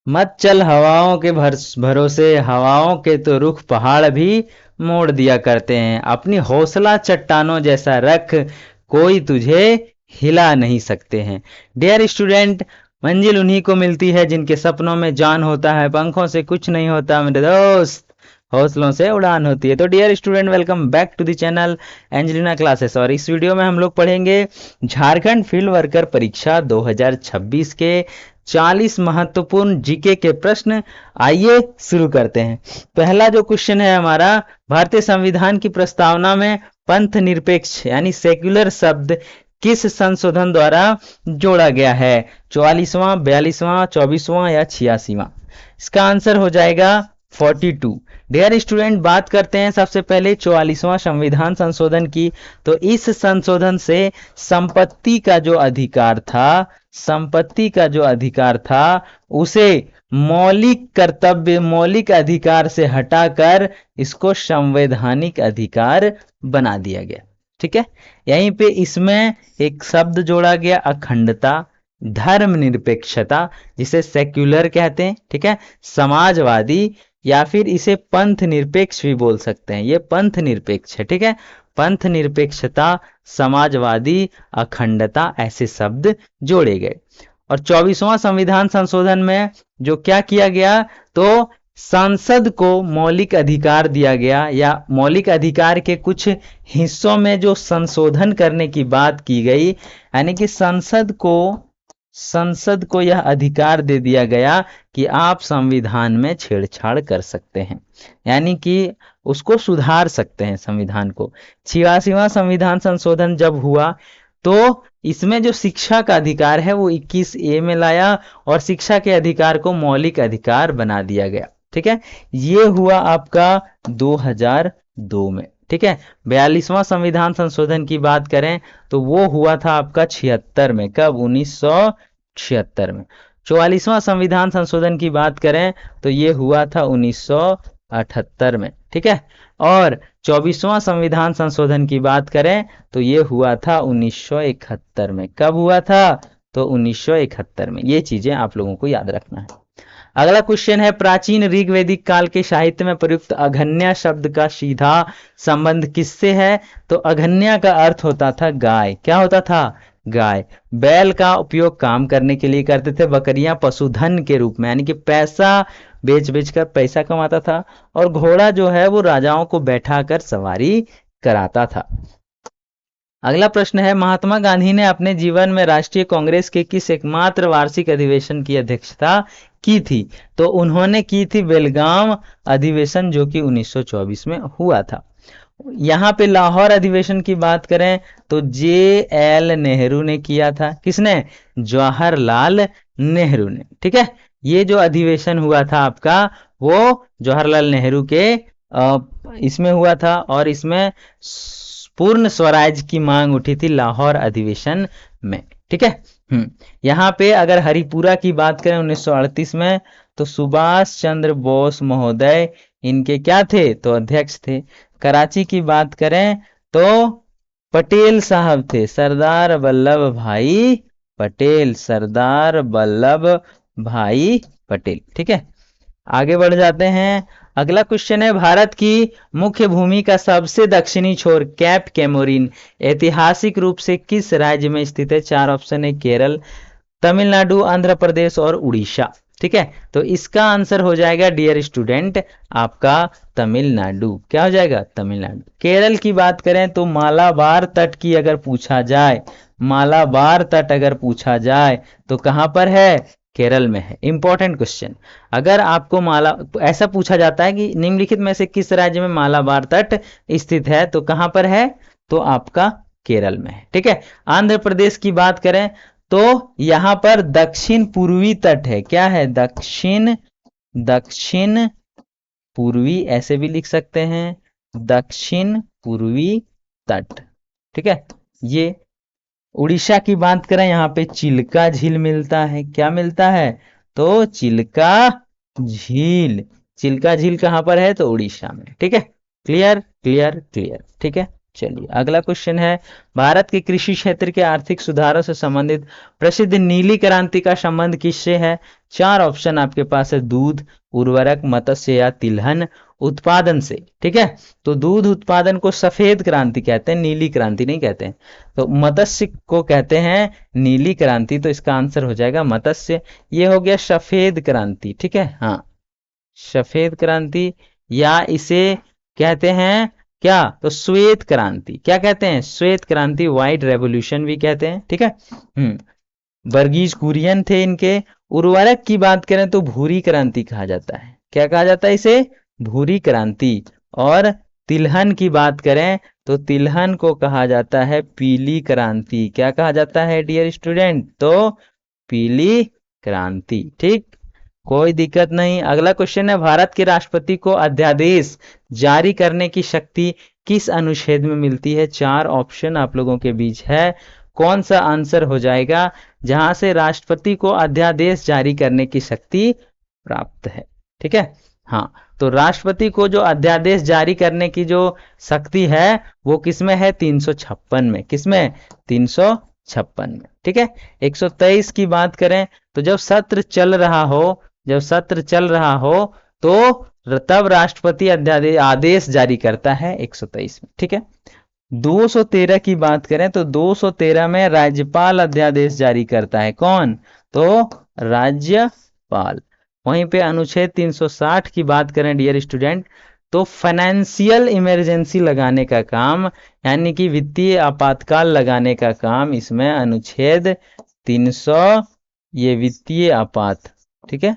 मत चल हवाओं के भरोसे, हवाओं के तो रुख पहाड़ भी मोड़ दिया करते हैं। अपनी हौसला चट्टानों जैसा रख, कोई तुझे हिला नहीं सकते हैं। डियर स्टूडेंट, मंजिल उन्हीं को मिलती है जिनके सपनों में जान होता है, पंखों से कुछ नहीं होता मेरे दोस्त, हौसलों से उड़ान होती है। तो dear student, welcome back to the channel Angelina classes. और इस वीडियो में हम लोग पढ़ेंगे झारखंड फील्ड वर्कर परीक्षा 2026 के 40 महत्वपूर्ण जीके के प्रश्न। आइए शुरू करते हैं। पहला जो क्वेश्चन है हमारा, भारतीय संविधान की प्रस्तावना में पंथ निरपेक्ष यानी सेक्युलर शब्द किस संशोधन द्वारा जोड़ा गया है? 44वां, 42वां, 24वां या 86वां? इसका आंसर हो जाएगा 42। डियर स्टूडेंट, बात करते हैं सबसे पहले 44वां संविधान संशोधन की। तो इस संशोधन से संपत्ति का जो अधिकार था, संपत्ति का जो अधिकार था उसे मौलिक कर्तव्य, मौलिक अधिकार से हटाकर इसको संवैधानिक अधिकार बना दिया गया। ठीक है, यहीं पे इसमें एक शब्द जोड़ा गया, अखंडता, धर्मनिरपेक्षता जिसे सेक्युलर कहते हैं, ठीक है, समाजवादी, या फिर इसे पंथ निरपेक्ष भी बोल सकते हैं। ये पंथ निरपेक्ष है, ठीक है, पंथ निरपेक्षता, समाजवादी, अखंडता, ऐसे शब्द जोड़े गए। और 24वां संविधान संशोधन में जो क्या किया गया, तो संसद को मौलिक अधिकार दिया गया, या मौलिक अधिकार के कुछ हिस्सों में जो संशोधन करने की बात की गई, यानी कि संसद को यह अधिकार दे दिया गया कि आप संविधान में छेड़छाड़ कर सकते हैं, यानी कि उसको सुधार सकते हैं संविधान को। 86वां संविधान संशोधन जब हुआ तो इसमें जो शिक्षा का अधिकार है वो 21A में लाया और शिक्षा के अधिकार को मौलिक अधिकार बना दिया गया। ठीक है, ये हुआ आपका 2002 में। ठीक है, 42वां संविधान संशोधन की बात करें तो वो हुआ था आपका 76 में। कब? 1976 में। 44वां संविधान संशोधन की बात करें तो ये हुआ था 1978 में। ठीक है, और 24वां संविधान संशोधन की बात करें तो ये हुआ था 1971 में। कब हुआ था? तो 1971 में। ये चीजें आप लोगों को याद रखना है। अगला क्वेश्चन है, प्राचीन ऋग्वेदिक काल के साहित्य में प्रयुक्त अघन्या शब्द का सीधा संबंध किससे है? तो अघन्या का अर्थ होता था गाय। क्या होता था? गाय। बैल का उपयोग काम करने के लिए करते थे, बकरियां पशुधन के रूप में, यानी कि पैसा बेच बेच कर पैसा कमाता था, और घोड़ा जो है वो राजाओं को बैठाकर सवारी कराता था। अगला प्रश्न है, महात्मा गांधी ने अपने जीवन में राष्ट्रीय कांग्रेस के किस एकमात्र वार्षिक अधिवेशन की अध्यक्षता की थी? तो उन्होंने की थी बेलगाम अधिवेशन, जो कि 1924 में हुआ था। यहाँ पे लाहौर अधिवेशन की बात करें तो JL नेहरू ने किया था। किसने? जवाहरलाल नेहरू ने। ठीक है, ये जो अधिवेशन हुआ था आपका वो जवाहरलाल नेहरू के इसमें हुआ था, और इसमें पूर्ण स्वराज की मांग उठी थी लाहौर अधिवेशन में। ठीक है, यहाँ पे अगर हरिपुरा की बात करें 1938 में, तो सुभाष चंद्र बोस महोदय इनके क्या थे? तो अध्यक्ष थे। कराची की बात करें तो पटेल साहब थे, सरदार वल्लभ भाई पटेल, सरदार वल्लभ भाई पटेल। ठीक है, आगे बढ़ जाते हैं। अगला क्वेश्चन है, भारत की मुख्य भूमि का सबसे दक्षिणी छोर कैप कैमोरिन ऐतिहासिक रूप से किस राज्य में स्थित है? 4 ऑप्शन है, केरल, तमिलनाडु, आंध्र प्रदेश और उड़ीसा। ठीक है, तो इसका आंसर हो जाएगा डियर स्टूडेंट आपका तमिलनाडु। क्या हो जाएगा? तमिलनाडु। केरल की बात करें तो मालाबार तट की अगर पूछा जाए, मालाबार तट अगर पूछा जाए तो कहां पर है? केरल में है। Important question. अगर आपको ऐसा पूछा जाता है कि निम्नलिखित में से किस राज्य में मालाबार तट स्थित है, तो कहां पर है? तो आपका केरल में है। ठीक है, आंध्र प्रदेश की बात करें तो यहां पर दक्षिण पूर्वी तट है। क्या है? दक्षिण पूर्वी, ऐसे भी लिख सकते हैं, दक्षिण पूर्वी तट। ठीक है, ये उड़ीसा की बात करें, यहाँ पे चिल्का झील मिलता है। क्या मिलता है? तो चिल्का झील। चिल्का झील कहां पर है? तो उड़ीसा में। ठीक है, क्लियर क्लियर क्लियर। ठीक है, चलिए अगला क्वेश्चन है, भारत के कृषि क्षेत्र के आर्थिक सुधारों से संबंधित प्रसिद्ध नीली क्रांति का संबंध किससे है? चार ऑप्शन आपके पास है, दूध, उर्वरक, मत्स्य या तिलहन उत्पादन से। ठीक है, तो दूध उत्पादन को सफेद क्रांति कहते हैं, नीली क्रांति नहीं कहते हैं। तो मत्स्य को कहते हैं नीली क्रांति, तो इसका आंसर हो जाएगा मत्स्य। ये हो गया सफेद क्रांति। ठीक है, हाँ सफेद क्रांति, या इसे कहते हैं क्या, तो श्वेत क्रांति। क्या कहते हैं? श्वेत क्रांति, व्हाइट रेवोल्यूशन भी कहते हैं। ठीक है, वर्गीज कुरियन थे इनके। उर्वरक की बात करें तो भूरी क्रांति कहा जाता है। क्या कहा जाता है इसे? भूरी क्रांति। और तिलहन की बात करें तो तिलहन को कहा जाता है पीली क्रांति। क्या कहा जाता है डियर स्टूडेंट? तो पीली क्रांति। ठीक, कोई दिक्कत नहीं। अगला क्वेश्चन है, भारत के राष्ट्रपति को अध्यादेश जारी करने की शक्ति किस अनुच्छेद में मिलती है? चार ऑप्शन आप लोगों के बीच है, कौन सा आंसर हो जाएगा जहां से राष्ट्रपति को अध्यादेश जारी करने की शक्ति प्राप्त है? ठीक है, हाँ, तो राष्ट्रपति को जो अध्यादेश जारी करने की जो शक्ति है वो किसमें है? 356 में। किसमें? 356 में। ठीक है, 123 की बात करें तो जब सत्र चल रहा हो, जब सत्र चल रहा हो तो तब राष्ट्रपति अध्यादेश आदेश जारी करता है 123 में। ठीक है, 213 की बात करें तो 213 में राज्यपाल अध्यादेश जारी करता है। कौन? तो राज्यपाल। वहीं पे अनुच्छेद 360 की बात करें डियर स्टूडेंट, तो फाइनेंशियल इमरजेंसी लगाने का काम, यानी कि वित्तीय आपातकाल लगाने का काम इसमें अनुच्छेद 300, ये वित्तीय आपात। ठीक है,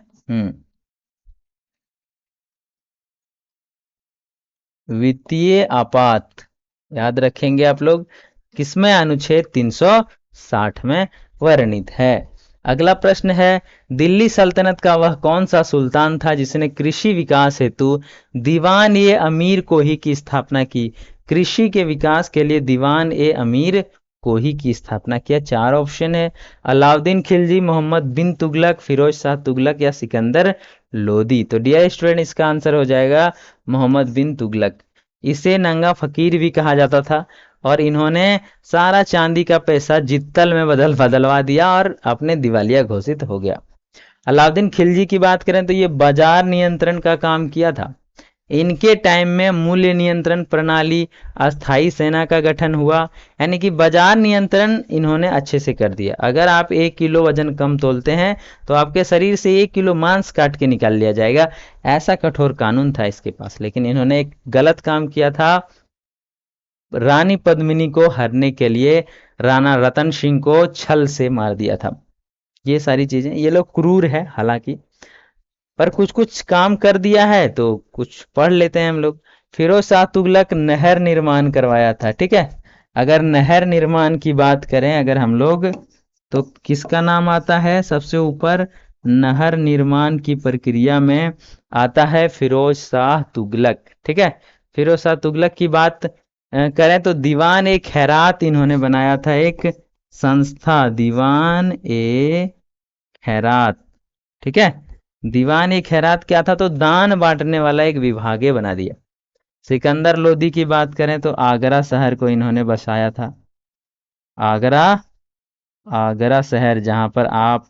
वित्तीय आपात याद रखेंगे आप लोग, किसमें? अनुच्छेद 360 में वर्णित है। अगला प्रश्न है, दिल्ली सल्तनत का वह कौन सा सुल्तान था जिसने कृषि विकास हेतु दीवान ए अमीर कोही की स्थापना की? कृषि के विकास के लिए दीवान ए अमीर कोही की स्थापना किया। चार ऑप्शन है, अलाउद्दीन खिलजी, मोहम्मद बिन तुगलक, फिरोज शाह तुगलक या सिकंदर लोदी। तो डियर स्टूडेंट इसका आंसर हो जाएगा मोहम्मद बिन तुगलक। इसे नंगा फकीर भी कहा जाता था और इन्होंने सारा चांदी का पैसा जित्तल में बदलवा दिया और अपने दिवालिया घोषित हो गया। अलाउद्दीन खिलजी की बात करें तो ये बाजार नियंत्रण का काम किया था। इनके टाइम में मूल्य नियंत्रण प्रणाली, अस्थाई सेना का गठन हुआ, यानी कि बाजार नियंत्रण इन्होंने अच्छे से कर दिया। अगर आप 1 किलो वजन कम तोलते हैं तो आपके शरीर से 1 किलो मांस काट के निकाल लिया जाएगा, ऐसा कठोर कानून था इसके पास। लेकिन इन्होंने एक गलत काम किया था, रानी पद्मिनी को हरने के लिए राणा रतन सिंह को छल से मार दिया था। ये सारी चीजें, ये लोग क्रूर है हालांकि, पर कुछ कुछ काम कर दिया है तो कुछ पढ़ लेते हैं हम लोग। फिरोज शाह तुगलक नहर निर्माण करवाया था। ठीक है, अगर नहर निर्माण की बात करें अगर हम लोग, तो किसका नाम आता है सबसे ऊपर? नहर निर्माण की प्रक्रिया में आता है फिरोज शाह तुगलक। ठीक है, फिरोज शाह तुगलक की बात करें तो दीवान ए खैरात इन्होंने बनाया था, एक संस्था, दीवान ए खैरात। ठीक है, दीवान ए खैरात क्या था? तो दान बांटने वाला एक विभागे बना दिया। सिकंदर लोदी की बात करें तो आगरा शहर को इन्होंने बसाया था। आगरा शहर जहां पर आप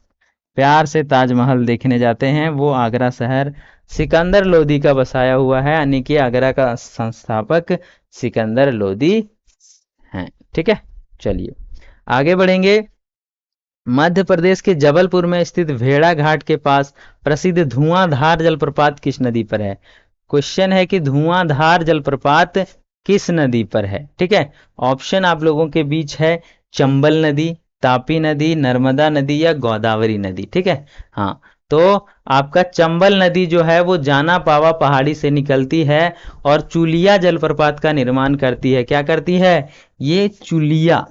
प्यार से ताजमहल देखने जाते हैं, वो आगरा शहर सिकंदर लोदी का बसाया हुआ है, यानी कि आगरा का संस्थापक सिकंदर लोदी हैं। ठीक है, चलिए आगे बढ़ेंगे। मध्य प्रदेश के जबलपुर में स्थित भेड़ा घाट के पास प्रसिद्ध धुआंधार जलप्रपात किस नदी पर है? क्वेश्चन है कि धुआंधार जलप्रपात किस नदी पर है? ठीक है, ऑप्शन आप लोगों के बीच है, चंबल नदी, तापी नदी, नर्मदा नदी या गोदावरी नदी। ठीक है, हाँ, तो आपका चंबल नदी जो है वो जाना पावा पहाड़ी से निकलती है और चुलिया जलप्रपात का निर्माण करती है। क्या करती है? ये चुलिया।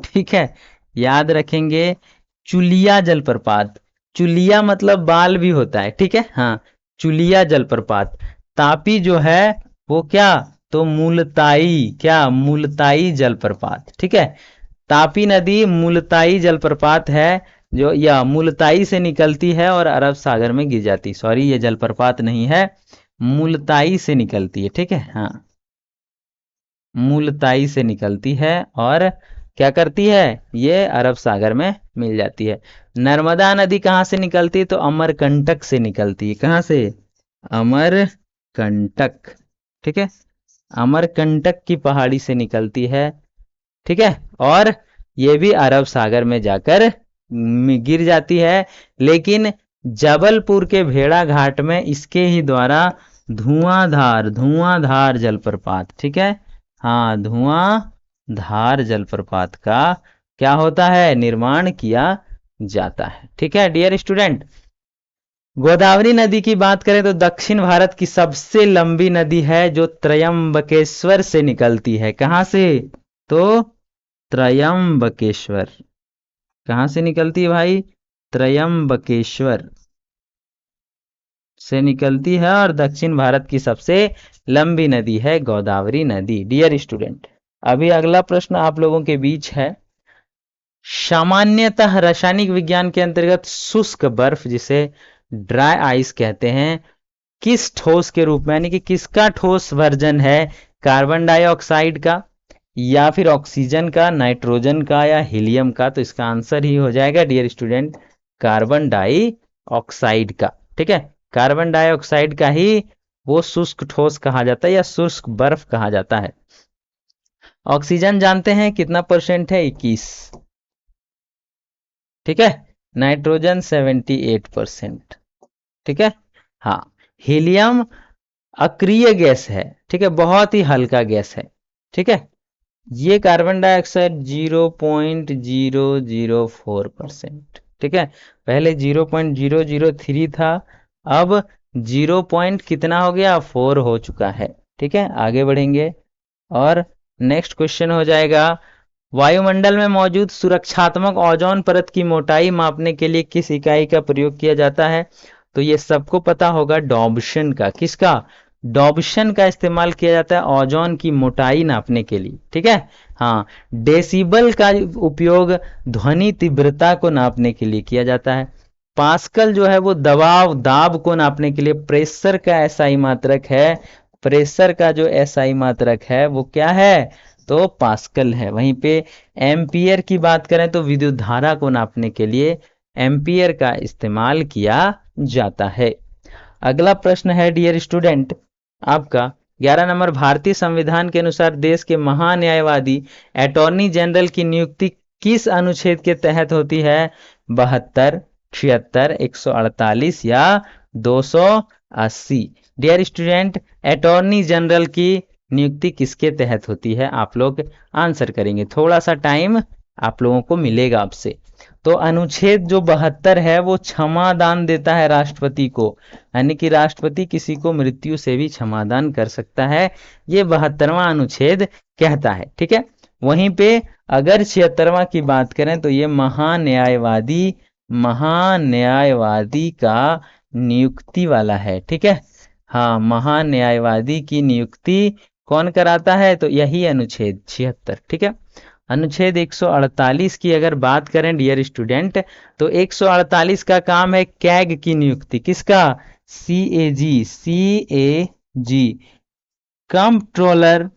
ठीक है, याद रखेंगे, चुलिया जलप्रपात। चुलिया मतलब बाल भी होता है। ठीक है, हाँ, चुलिया जलप्रपात। तापी जो है वो क्या? तो मुलताई, क्या? मुलताई जलप्रपात। ठीक है, तापी नदी मुलताई जलप्रपात है जो, या मुलताई से निकलती है और अरब सागर में गिर जाती। सॉरी, ये जलप्रपात नहीं है, मुलताई से निकलती है। ठीक है, हाँ, मुलताई से निकलती है और क्या करती है, ये अरब सागर में मिल जाती है। नर्मदा नदी कहाँ से निकलती है, तो अमरकंटक से निकलती है। कहाँ से, अमरकंटक, ठीक है, अमरकंटक की पहाड़ी से निकलती है, ठीक है, और ये भी अरब सागर में जाकर गिर जाती है। लेकिन जबलपुर के भेड़ा घाट में इसके ही द्वारा धुआंधार जलप्रपात, ठीक है, हाँ, धुआंधार जलप्रपात का क्या होता है, निर्माण किया जाता है। ठीक है डियर स्टूडेंट, गोदावरी नदी की बात करें तो दक्षिण भारत की सबसे लंबी नदी है, जो त्रयंबकेश्वर से निकलती है। कहां से, तो त्रयंबकेश्वर, कहां से निकलती है भाई, त्रयंबकेश्वर से निकलती है, और दक्षिण भारत की सबसे लंबी नदी है गोदावरी नदी। डियर स्टूडेंट, अभी अगला प्रश्न आप लोगों के बीच है, सामान्यतः रासायनिक विज्ञान के अंतर्गत शुष्क बर्फ, जिसे ड्राई आइस कहते हैं, किस ठोस के रूप में, यानी कि किसका ठोस वर्जन है, कार्बन डाइऑक्साइड का, या फिर ऑक्सीजन का, नाइट्रोजन का, या हीलियम का। तो इसका आंसर ही हो जाएगा डियर स्टूडेंट, कार्बन डाइऑक्साइड का। ठीक है, कार्बन डाइऑक्साइड का ही वो शुष्क ठोस कहा जाता है या शुष्क बर्फ कहा जाता है। ऑक्सीजन जानते हैं कितना परसेंट है, 21, ठीक है, नाइट्रोजन 78%, ठीक है, हाँ, हीलियम अक्रिय गैस है, ठीक है, बहुत ही हल्का गैस है, ठीक है, ये कार्बन डाइऑक्साइड 0.004%, ठीक है, पहले 0.003 था, अब 0 पॉइंट कितना हो गया, 4 हो चुका है। ठीक है, आगे बढ़ेंगे और नेक्स्ट क्वेश्चन हो जाएगा, वायुमंडल में मौजूद सुरक्षात्मक ओजोन परत की मोटाई मापने के लिए किस इकाई का प्रयोग किया जाता है, तो ये सबको पता होगा, डॉब्सन का। किसका, डॉब्सन का इस्तेमाल किया जाता है ओजोन की मोटाई नापने के लिए। ठीक है, हाँ, डेसिबल का उपयोग ध्वनि तीव्रता को नापने के लिए किया जाता है। पास्कल जो है वो दबाव दाब को नापने के लिए, प्रेशर का एसआई मात्रक है, प्रेशर का जो एसआई मात्रक है वो क्या है, तो पास्कल है। वहीं पे एम्पियर की बात करें तो विद्युत धारा को नापने के लिए एम्पियर का इस्तेमाल किया जाता है। अगला प्रश्न है डियर स्टूडेंट आपका 11 नंबर, भारतीय संविधान के अनुसार देश के महान्यायवादी अटॉर्नी जनरल की नियुक्ति किस अनुच्छेद के तहत होती है, 72, 76, 148 या 280। डियर स्टूडेंट, अटॉर्नी जनरल की नियुक्ति किसके तहत होती है, आप लोग आंसर करेंगे, थोड़ा सा टाइम आप लोगों को मिलेगा आपसे। तो अनुच्छेद जो 72 है वो क्षमादान देता है राष्ट्रपति को, यानी कि राष्ट्रपति किसी को मृत्यु से भी क्षमादान कर सकता है, ये 72वां अनुच्छेद कहता है। ठीक है, वहीं पे अगर 76वां की बात करें तो ये महान्यायवादी का नियुक्ति वाला है। ठीक है, हाँ, महान्यायवादी की नियुक्ति कौन कराता है, तो यही अनुच्छेद 76। ठीक है, अनुच्छेद 148 की अगर बात करें डियर स्टूडेंट, तो 148 का काम है कैग की नियुक्ति, किसका, सीएजी, कंट्रोलर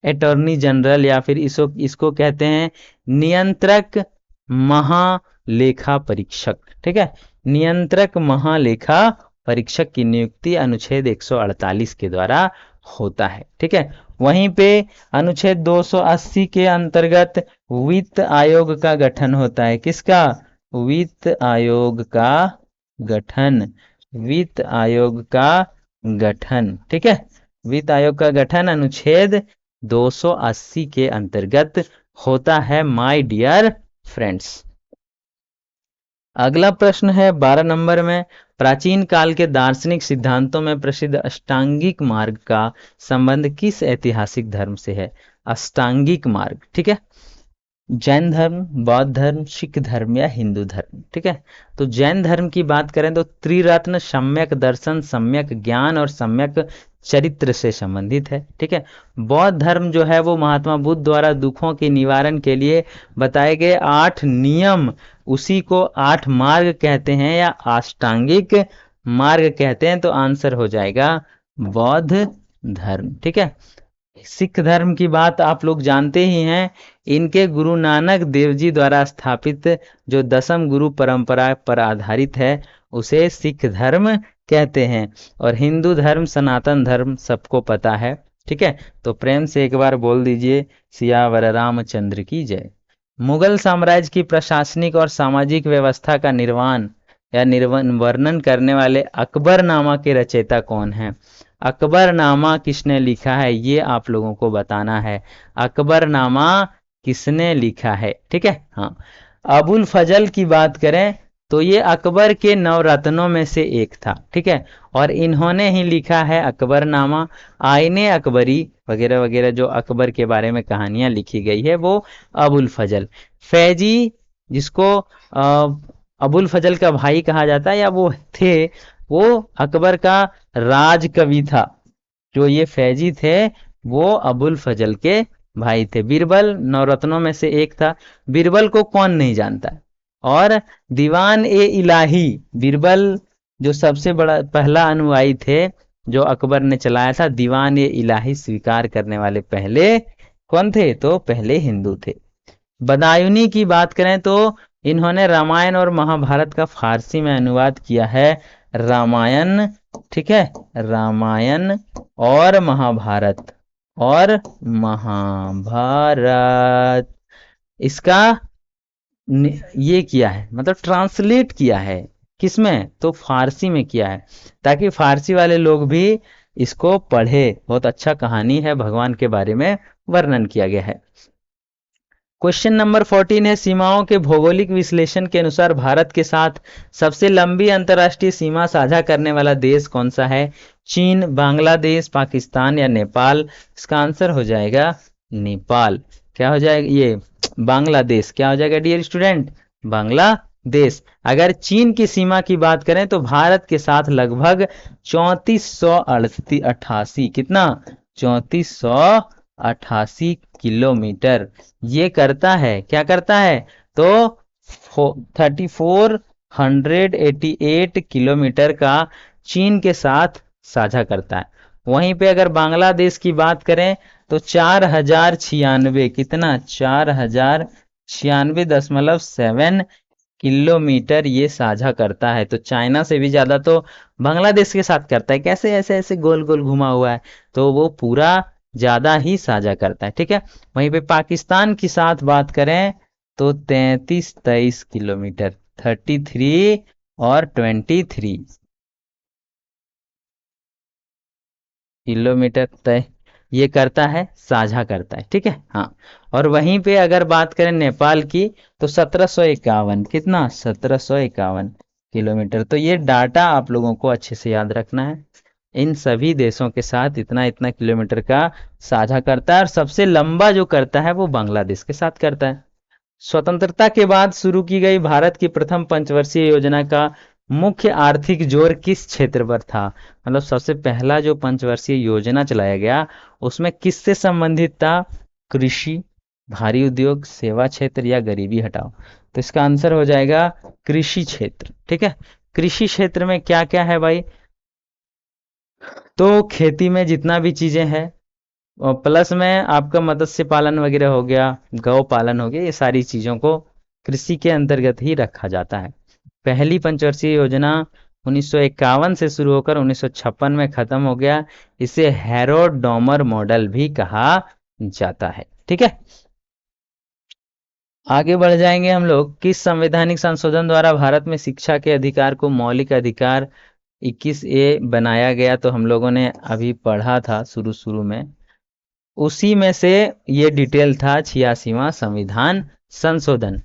अटॉर्नी जनरल, या फिर इसको कहते हैं नियंत्रक महालेखा परीक्षक। ठीक है, नियंत्रक महालेखा परीक्षक की नियुक्ति अनुच्छेद 148 के द्वारा होता है। ठीक है, वहीं पे अनुच्छेद 280 के अंतर्गत वित्त आयोग का गठन होता है, किसका, वित्त आयोग का गठन, वित्त आयोग का गठन। ठीक है, वित्त आयोग का गठन अनुच्छेद 280 के अंतर्गत होता है माय डियर फ्रेंड्स। अगला प्रश्न है 12 नंबर में, प्राचीन काल के दार्शनिक सिद्धांतों में प्रसिद्ध अष्टांगिक मार्ग का संबंध किस ऐतिहासिक धर्म से है, अष्टांगिक मार्ग। ठीक है, जैन धर्म, बौद्ध धर्म, सिख धर्म या हिंदू धर्म। ठीक है, तो जैन धर्म की बात करें तो त्रिरत्न, सम्यक दर्शन, सम्यक ज्ञान और सम्यक चरित्र से संबंधित है। ठीक है, बौद्ध धर्म जो है वो महात्मा बुद्ध द्वारा दुखों के निवारण के लिए बताए गए 8 नियम, उसी को 8 मार्ग कहते हैं या अष्टांगिक मार्ग कहते हैं। तो आंसर हो जाएगा बौद्ध धर्म। ठीक है, सिख धर्म की बात आप लोग जानते ही हैं। इनके गुरु नानक देव जी द्वारा स्थापित जो दसम गुरु परंपरा पर आधारित है उसे सिख धर्म कहते हैं। और हिंदू धर्म सनातन धर्म सबको पता है। ठीक है, तो प्रेम से एक बार बोल दीजिए सियावर रामचंद्र की जय। मुगल साम्राज्य की प्रशासनिक और सामाजिक व्यवस्था का निर्माण या वर्णन करने वाले अकबरनामा के रचयिता कौन है? अकबरनामा किसने लिखा है ये आप लोगों को बताना है। अकबरनामा किसने लिखा है? ठीक है, हाँ। अबुल फजल की बात करें तो ये अकबर के नवरत्नों में से एक था। ठीक है, और इन्होंने ही लिखा है अकबरनामा। आईने अकबरी वगैरह वगैरह जो अकबर के बारे में कहानियां लिखी गई है वो अबुल फजल। फैजी जिसको अबुल फजल का भाई कहा जाता है या वो थे, वो अकबर का राज कवि था। जो ये फैजी थे वो अबुल फजल के भाई थे। बीरबल नवरत्नों में से एक था। बीरबल को कौन नहीं जानता? और दीवान ए इलाही, बीरबल जो सबसे बड़ा पहला अनुयायी थे जो अकबर ने चलाया था, दीवान ए इलाही स्वीकार करने वाले पहले कौन थे? तो पहले हिंदू थे। बदायूनी की बात करें तो इन्होंने रामायण और महाभारत का फारसी में अनुवाद किया है। रामायण, ठीक है, रामायण और महाभारत और महाभारत इसका ये किया है, मतलब ट्रांसलेट किया है। किसमें? तो फारसी में किया है, ताकि फारसी वाले लोग भी इसको पढ़े। बहुत अच्छा कहानी है, भगवान के बारे में वर्णन किया गया है। क्वेश्चन नंबर 14 है, सीमाओं के भौगोलिक विश्लेषण के अनुसार भारत के साथ सबसे लंबी अंतर्राष्ट्रीय सीमा साझा करने वाला देश कौन सा है? चीन, बांग्लादेश, पाकिस्तान या नेपाल? इसका आंसर हो जाएगा नेपाल। क्या हो जाएगा? ये बांग्लादेश। क्या हो जाएगा डियर स्टूडेंट? बांग्लादेश। अगर चीन की सीमा की बात करें तो भारत के साथ लगभग 3488, कितना? 3488 किलोमीटर ये करता है। क्या करता है? तो 3488 किलोमीटर का चीन के साथ साझा करता है। वहीं पे अगर बांग्लादेश की बात करें तो 4096, कितना? 4096.7 किलोमीटर ये साझा करता है। तो चाइना से भी ज्यादा तो बांग्लादेश के साथ करता है। कैसे? ऐसे ऐसे गोल गोल घुमा हुआ है, तो वो पूरा ज्यादा ही साझा करता है। ठीक है, वहीं पे पाकिस्तान की साथ बात करें तो 33-23 किलोमीटर, 33 और 23 किलोमीटर तय ये करता है, साझा करता है। ठीक है, हाँ। और वहीं पे अगर बात करें नेपाल की तो 1751, कितना? 1751 किलोमीटर। तो ये डाटा आप लोगों को अच्छे से याद रखना है। इन सभी देशों के साथ इतना इतना किलोमीटर का साझा करता है, और सबसे लंबा जो करता है वो बांग्लादेश के साथ करता है। स्वतंत्रता के बाद शुरू की गई भारत की प्रथम पंचवर्षीय योजना का मुख्य आर्थिक जोर किस क्षेत्र पर था? मतलब सबसे पहला जो पंचवर्षीय योजना चलाया गया उसमें किससे संबंधित था? कृषि, भारी उद्योग, सेवा क्षेत्र या गरीबी हटाओ? तो इसका आंसर हो जाएगा कृषि क्षेत्र। ठीक है, कृषि क्षेत्र में क्या क्या है भाई? तो खेती में जितना भी चीजें हैं, और प्लस में आपका मत्स्य पालन वगैरह हो गया, गौ पालन हो गया, ये सारी चीजों को कृषि के अंतर्गत ही रखा जाता है। पहली पंचवर्षीय योजना 1951 से शुरू होकर 1956 में खत्म हो गया। इसे हैरोड डॉमर मॉडल भी कहा जाता है। ठीक है, आगे बढ़ जाएंगे हम लोग। किस संवैधानिक संशोधन द्वारा भारत में शिक्षा के अधिकार को मौलिक अधिकार 21A बनाया गया? तो हम लोगों ने अभी पढ़ा था शुरू शुरू में, उसी में से ये डिटेल था 86वां संविधान संशोधन।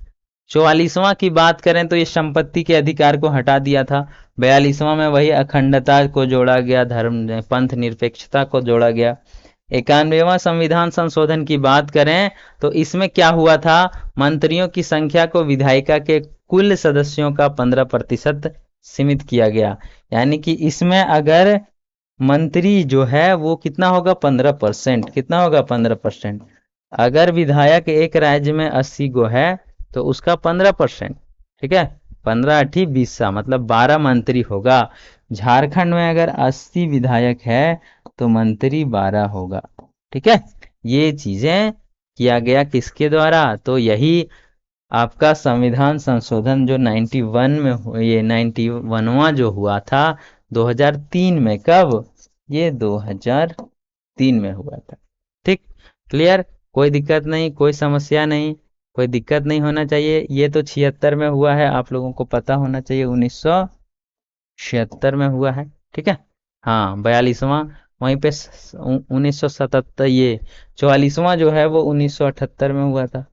44वां की बात करें तो ये संपत्ति के अधिकार को हटा दिया था। 42वां में वही अखंडता को जोड़ा गया, धर्म पंथ निरपेक्षता को जोड़ा गया। 91वां संविधान संशोधन की बात करें तो इसमें क्या हुआ था? मंत्रियों की संख्या को विधायिका के कुल सदस्यों का 15% सीमित किया गया। यानी कि इसमें अगर मंत्री जो है वो कितना होगा? 15%। कितना होगा? 15%। अगर विधायक एक राज्य में 80 गो है तो उसका 15%। ठीक है, 15 × 20 मतलब 12 मंत्री होगा। झारखंड में अगर 80 विधायक है तो मंत्री 12 होगा। ठीक है, ये चीजें किया गया किसके द्वारा, तो यही आपका संविधान संशोधन जो 91 में ये 91वां जो हुआ था 2003 में। कब, ये 2003 में हुआ था। ठीक, क्लियर, कोई दिक्कत नहीं, कोई समस्या नहीं, कोई दिक्कत नहीं होना चाहिए। ये तो 76 में हुआ है, आप लोगों को पता होना चाहिए 1976 में हुआ है। ठीक है, हाँ 42वां, वहीं पे 1977, ये 44वां जो है वो 1978 में हुआ था,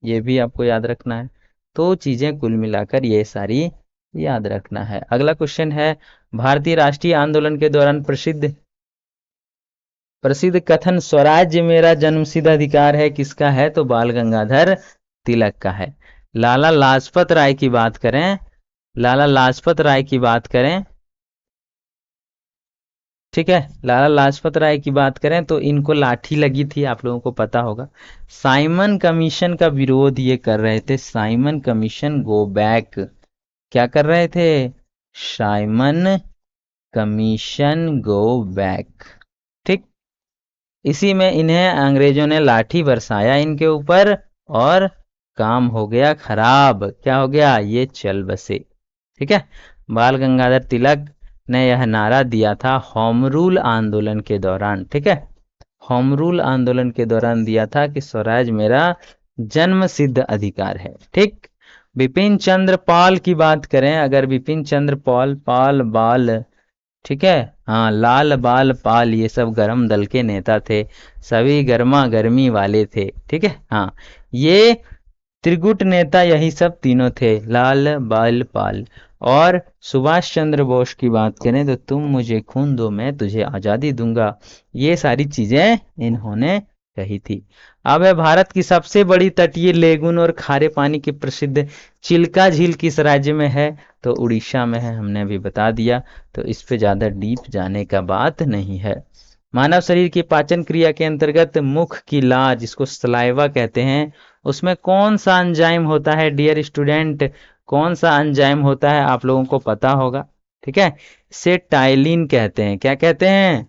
ये भी आपको याद रखना है। तो चीजें कुल मिलाकर ये सारी याद रखना है। अगला क्वेश्चन है, भारतीय राष्ट्रीय आंदोलन के दौरान प्रसिद्ध प्रसिद्ध कथन स्वराज्य मेरा जन्मसिद्ध अधिकार है, किसका है, तो बाल गंगाधर तिलक का है। लाला लाजपत राय की बात करें, लाला लाजपत राय की बात करें, ठीक है, लाला लाजपत राय की बात करें तो इनको लाठी लगी थी, आप लोगों को पता होगा। साइमन कमीशन का विरोध ये कर रहे थे, साइमन कमीशन गो बैक, क्या कर रहे थे, साइमन कमीशन गो बैक। ठीक, इसी में इन्हें अंग्रेजों ने लाठी बरसाया इनके ऊपर, और काम हो गया खराब, क्या हो गया, ये चल बसे। ठीक है, बाल गंगाधर तिलक ने यह नारा दिया था होम रूल आंदोलन के दौरान। ठीक है, होम रूल आंदोलन के दौरान दिया था कि स्वराज मेरा जन्म सिद्ध अधिकार है। ठीक, बिपिन चंद्र पाल की बात करें, अगर बिपिन चंद्र पाल, पाल बाल, ठीक है, हाँ लाल बाल पाल, ये सब गर्म दल के नेता थे, सभी गर्मा गर्मी वाले थे। ठीक है, हाँ ये त्रिगुट नेता यही सब तीनों थे, लाल बाल पाल। और सुभाष चंद्र बोस की बात करें तो तुम मुझे खून दो मैं तुझे आजादी दूंगा, ये सारी चीजें इन्होंने कही थी। अब है, भारत की सबसे बड़ी तटीय लेगुन और खारे पानी की प्रसिद्ध चिल्का झील किस राज्य में है, तो उड़ीसा में है, हमने अभी बता दिया, तो इस पे ज्यादा डीप जाने का बात नहीं है। मानव शरीर की पाचन क्रिया के अंतर्गत मुख की लार, जिसको सलाइवा कहते हैं, उसमें कौन सा एंजाइम होता है डियर स्टूडेंट, कौन सा एंजाइम होता है, आप लोगों को पता होगा। ठीक है, इसे टाइलिन कहते हैं, क्या कहते हैं,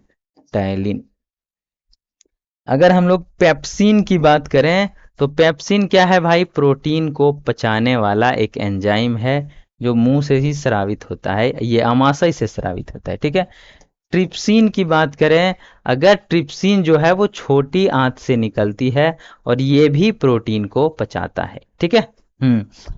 टाइलिन। अगर हम लोग पेप्सिन की बात करें तो पेप्सिन क्या है भाई, प्रोटीन को पचाने वाला एक एंजाइम है, जो मुंह से ही स्रावित होता है, ये आमाशय से स्रावित होता है। ठीक है, ट्रिप्सिन की बात करें, अगर ट्रिप्सिन जो है वो छोटी आंत से निकलती है, और ये भी प्रोटीन को पचाता है। ठीक है,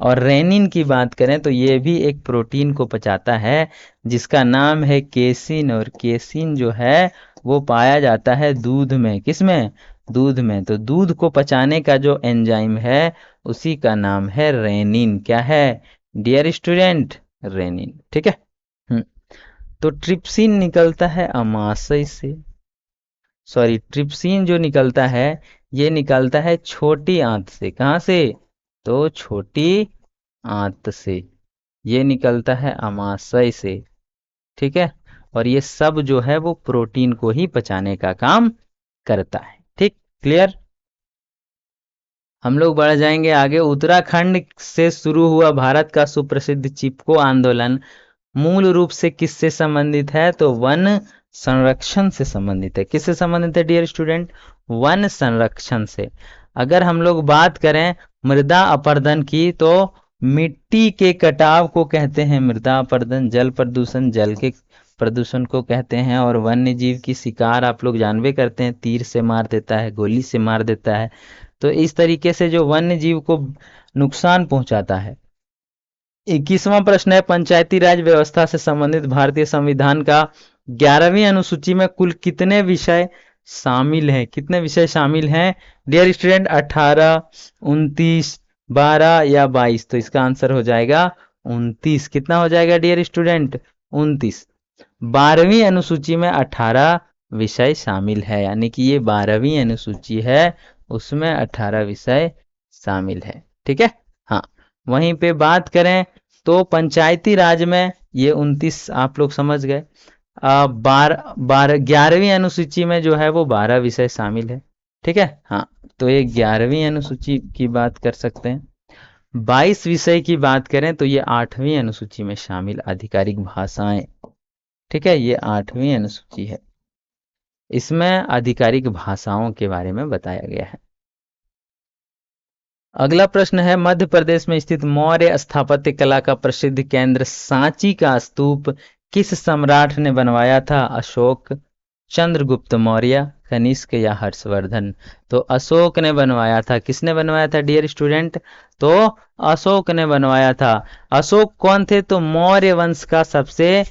और रेनिन की बात करें तो ये भी एक प्रोटीन को पचाता है, जिसका नाम है केसिन, और केसिन जो है वो पाया जाता है दूध में, किसमें, दूध में। तो दूध को पचाने का जो एंजाइम है उसी का नाम है रेनिन, क्या है डियर स्टूडेंट, रेनिन। ठीक है, हम्म तो ट्रिप्सिन निकलता है अमाशय से, सॉरी ट्रिप्सिन जो निकलता है ये निकलता है छोटी आंत से, कहाँ से, तो छोटी आंत से, ये निकलता है अमाशय से। ठीक है, और ये सब जो है वो प्रोटीन को ही पचाने का काम करता है। ठीक, क्लियर। हम लोग बढ़ जाएंगे आगे। उत्तराखंड से शुरू हुआ भारत का सुप्रसिद्ध चिपको आंदोलन मूल रूप से किससे संबंधित है, तो वन संरक्षण से संबंधित है। किससे संबंधित है डियर स्टूडेंट, वन संरक्षण से। अगर हम लोग बात करें मृदा अपरदन की, तो मिट्टी के कटाव को कहते हैं मृदा अपरदन, जल प्रदूषण जल के प्रदूषण को कहते हैं, और वन्य जीव की शिकार आप लोग जानबे करते हैं, तीर से मार देता है, गोली से मार देता है। तो इस तरीके से जो वन्य जीव को नुकसान पहुंचाता है। 21वां प्रश्न है, पंचायती राज व्यवस्था से संबंधित भारतीय संविधान का 11वीं अनुसूची में कुल कितने विषय शामिल हैं, कितने विषय शामिल हैं डियर स्टूडेंट, 18, 29, 12 या 22, तो इसका आंसर हो जाएगा 29। कितना हो जाएगा डियर स्टूडेंट, 29। 12वीं अनुसूची में 18 विषय शामिल है, यानी कि ये 12वीं अनुसूची है, उसमें 18 विषय शामिल है। ठीक है, हाँ वहीं पे बात करें तो पंचायती राज में ये 29 आप लोग समझ गए। 11वीं अनुसूची में जो है वो 12 विषय शामिल है। ठीक है, हाँ तो ये 11वीं अनुसूची की बात कर सकते हैं। 22 विषय की बात करें तो ये 8वीं अनुसूची में शामिल आधिकारिक भाषाएं। ठीक है, ये 8वीं अनुसूची है। इसमें आधिकारिक भाषाओं के बारे में बताया गया है। अगला प्रश्न है, मध्य प्रदेश में स्थित मौर्य स्थापत्य कला का प्रसिद्ध केंद्र सांची का स्तूप किस सम्राट ने बनवाया था? अशोक, चंद्रगुप्त मौर्य, कनिष्क या हर्षवर्धन? तो अशोक ने बनवाया था। किसने बनवाया था डियर स्टूडेंट? तो अशोक ने बनवाया था। अशोक कौन थे? तो मौर्य वंश का सबसे